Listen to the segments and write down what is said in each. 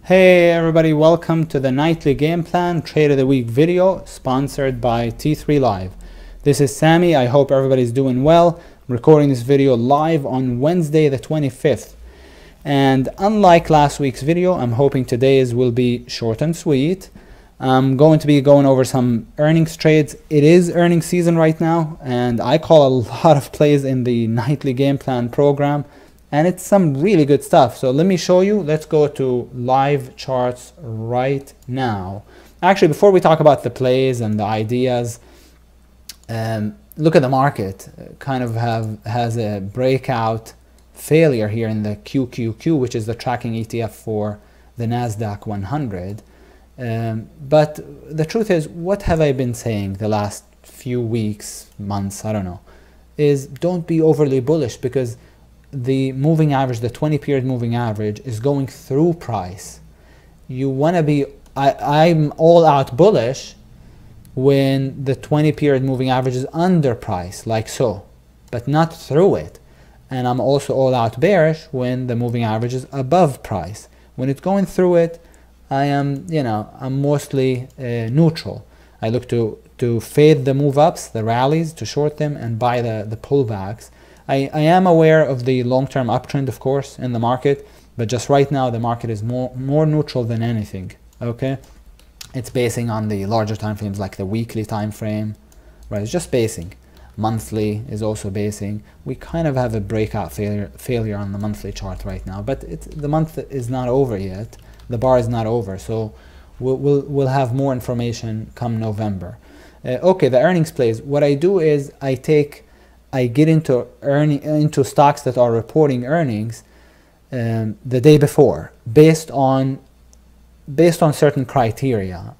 Hey everybody, welcome to the nightly game plan trade of the week video sponsored by T3 Live. This is Sami. I hope everybody's doing well. I'm recording this video live on Wednesday the 25th. And unlike last week's video, I'm hoping today's will be short and sweet. I'm going to be going over some earnings trades. It is earnings season right now, and I call a lot of plays in the nightly game plan program. And it's some really good stuff. So let me show you. Let's go to live charts right now. Actually, before we talk about the plays and the ideas, look at the market. Kind of has a breakout failure here in the QQQ, which is the tracking ETF for the NASDAQ 100. But the truth is, what have I been saying the last few weeks, months, I don't know, is don't be overly bullish, because the moving average, the 20-period moving average, is going through price. You want to be, I'm all out bullish when the 20-period moving average is under price, like so, but not through it. And I'm also all out bearish when the moving average is above price. When it's going through it, I am, I'm mostly neutral. I look to fade the move ups, the rallies, to short them, and buy the pullbacks. I am aware of the long-term uptrend, of course, in the market, but just right now the market is more neutral than anything. Okay, it's basing on the larger time frames, like the weekly time frame, right? It's just basing. Monthly is also basing. We kind of have a breakout failure on the monthly chart right now, but the month is not over yet. The bar is not over, so we'll have more information come November. Okay, the earnings plays. What I do is I get into stocks that are reporting earnings the day before, based on certain criteria.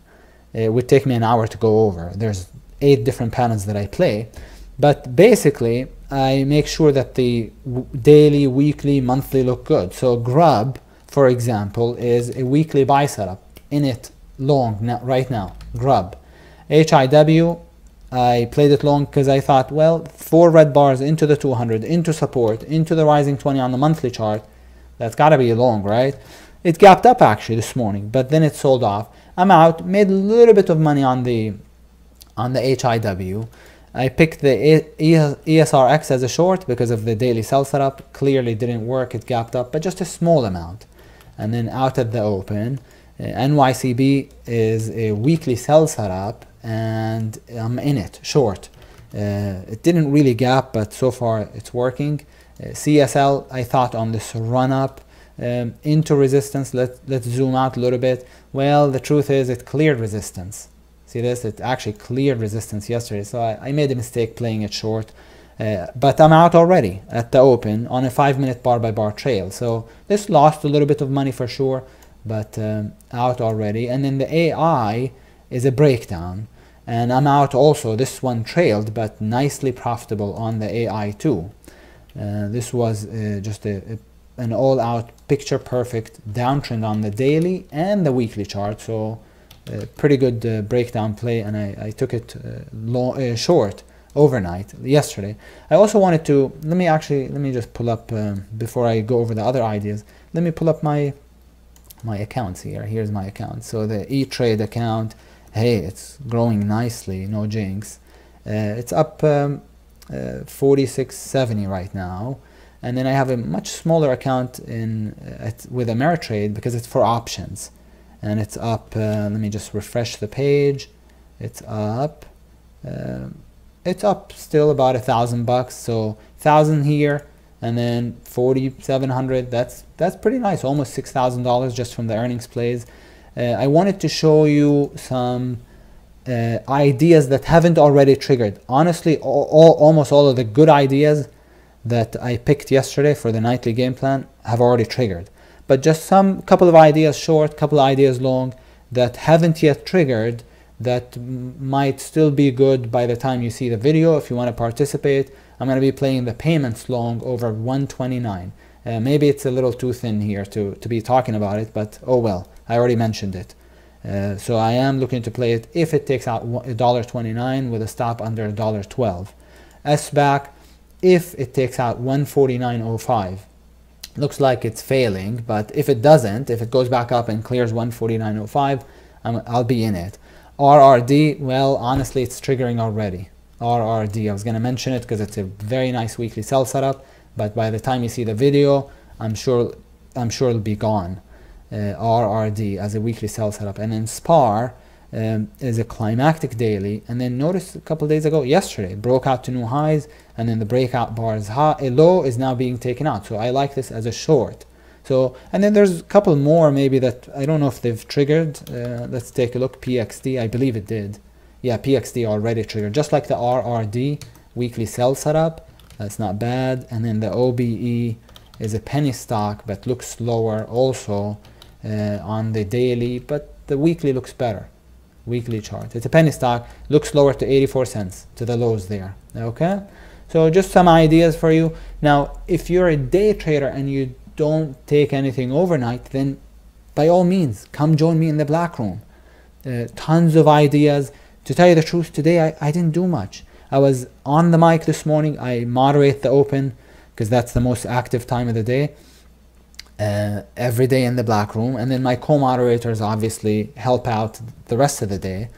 It would take me an hour to go over. There's 8 different patterns that I play, but basically I make sure that the daily, weekly, monthly look good. So Grub, for example, is a weekly buy setup in it long right now. Grub. HIW, I played it long because I thought, well, 4 red bars into the 200, into support, into the rising 20 on the monthly chart. That's got to be long, right? It gapped up actually this morning, but then it sold off. I'm out, made a little bit of money on the HIW. I picked the ESRX as a short because of the daily sell setup. Clearly didn't work, it gapped up, but just a small amount. And then out at the open, NYCB is a weekly sell setup, and I'm in it, short. It didn't really gap, but so far it's working. CSL, I thought on this run up into resistance. Let's zoom out a little bit. Well, the truth is it cleared resistance. See this? It actually cleared resistance yesterday, so I made a mistake playing it short. But I'm out already at the open on a 5-minute bar by bar trail. So this lost a little bit of money for sure, but out already. And then the AI is a breakdown, and I'm out also. This one trailed, but nicely profitable on the AI too. This was just an all-out picture perfect downtrend on the daily and the weekly chart, so pretty good breakdown play, and I took it short overnight yesterday. I also wanted to let me just pull up before I go over the other ideas. Let me pull up my accounts here. Here's my account. So the E-Trade account, hey, it's growing nicely, no jinx. It's up 46.70 right now. And then I have a much smaller account with Ameritrade because it's for options, and it's up. Let me just refresh the page. It's up. It's up still about $1,000. So 1,000 here, and then 4,700. That's pretty nice. Almost $6,000 just from the earnings plays. I wanted to show you some ideas that haven't already triggered. Honestly, almost all of the good ideas that I picked yesterday for the nightly game plan have already triggered. But just couple of ideas short, couple of ideas long that haven't yet triggered, that might still be good by the time you see the video. If you want to participate, I'm going to be playing the payments long over 129. Maybe it's a little too thin here to be talking about it, but oh well, I already mentioned it. So I am looking to play it if it takes out $1.29 with a stop under $1.12. SBAC, if it takes out 149.05. Looks like it's failing, but if it doesn't, if it goes back up and clears 149.05, I'll be in it. RRD, well, honestly, it's triggering already. RRD, I was going to mention it because it's a very nice weekly sell setup, but by the time you see the video, I'm sure it'll be gone. RRD as a weekly sell setup. And then SPAR is a climactic daily, and then notice a couple of days ago, yesterday, broke out to new highs, and then the breakout bar's high, low is now being taken out. So I like this as a short. So, and then there's a couple more maybe that I don't know if they've triggered. Let's take a look. PXD, I believe it did. Yeah, PXD already triggered, just like the RRD weekly sell setup. That's not bad. And then the OBE is a penny stock but looks lower also on the daily, but the weekly looks better. Weekly chart, it's a penny stock, looks lower to 84 cents to the lows there. Okay, so just some ideas for you. Now if you're a day trader and you don't take anything overnight, then by all means come join me in the black room. Tons of ideas. To tell you the truth, today I didn't do much. I was on the mic this morning. I moderate the open because that's the most active time of the day. Every day in the black room, and then my co-moderators obviously help out the rest of the day,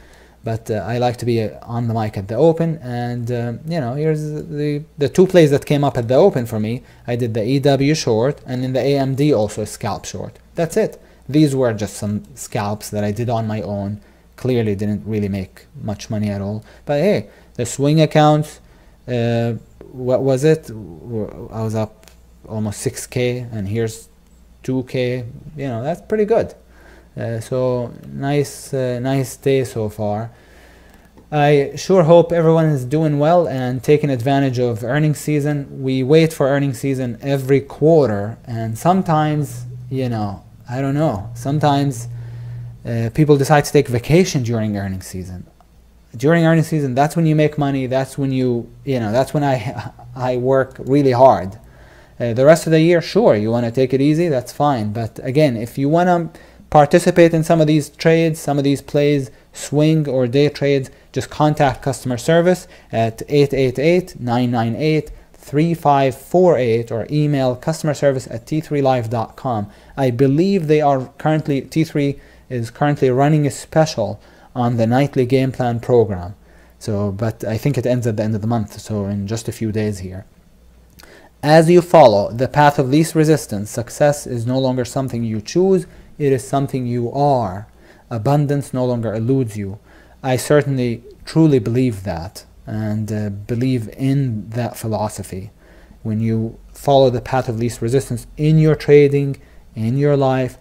but I like to be on the mic at the open. And you know, here's the two plays that came up at the open for me. I did the EW short, and then the AMD also a scalp short. That's it. These were just some scalps that I did on my own. Clearly didn't really make much money at all, but hey, the swing accounts, what was it, I was up almost 6k, and here's 2k, you know, that's pretty good. So nice day so far. I sure hope everyone is doing well and taking advantage of earnings season. We wait for earnings season every quarter, and sometimes, you know, I don't know, sometimes people decide to take vacation during earnings season. During earnings season, that's when you make money. That's when that's when I work really hard. The rest of the year, sure, you want to take it easy, that's fine. But again, if you want to participate in some of these trades, some of these plays, swing or day trades, just contact customer service at 888-998-3548 or email customerservice@t3live.com. I believe T3 is currently running a special on the nightly game plan program. So, but I think it ends at the end of the month, so in just a few days here. As you follow the path of least resistance, success is no longer something you choose, it is something you are. Abundance no longer eludes you. I certainly truly believe that, and believe in that philosophy. When you follow the path of least resistance in your trading, in your life,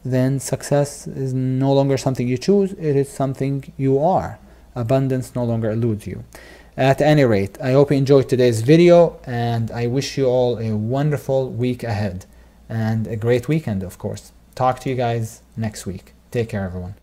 then success is no longer something you choose, it is something you are. Abundance no longer eludes you. At any rate, I hope you enjoyed today's video, and I wish you all a wonderful week ahead and a great weekend, of course. Talk to you guys next week. Take care, everyone.